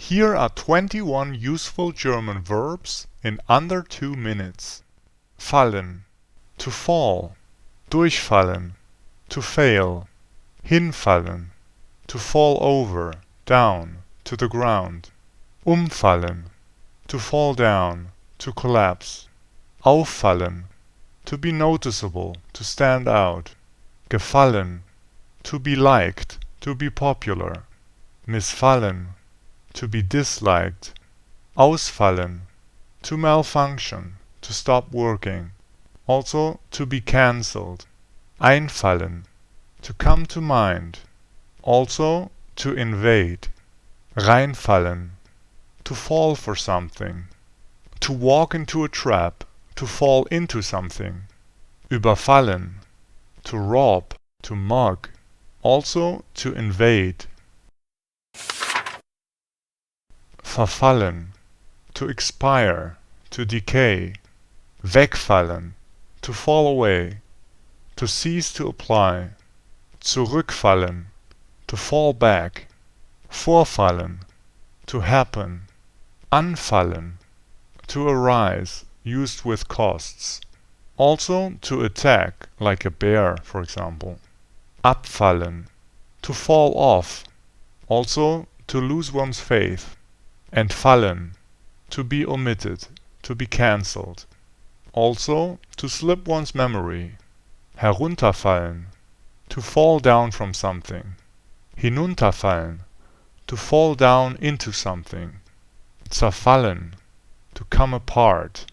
Here are 21 useful German verbs in under 2 minutes. Fallen, to fall. Durchfallen, to fail. Hinfallen, to fall over, down, to the ground. Umfallen, to fall down, to collapse. Auffallen, to be noticeable, to stand out. Gefallen, to be liked, to be popular. Missfallen, to be disliked. Ausfallen, to malfunction, to stop working. Also to be cancelled. Einfallen, to come to mind. Also to invade. Reinfallen, to fall for something. To walk into a trap, to fall into something. Überfallen, to rob, to mug. Also to invade. Verfallen, to expire, to decay. Wegfallen, to fall away, to cease to apply. Zurückfallen, to fall back. Vorfallen, to happen. Anfallen, to arise, used with costs. Also to attack, like a bear, for example. Abfallen, to fall off. Also to lose one's faith. Entfallen, to be omitted, to be cancelled. Also to slip one's memory. Herunterfallen, to fall down from something. Hinunterfallen, to fall down into something. Zerfallen, to come apart.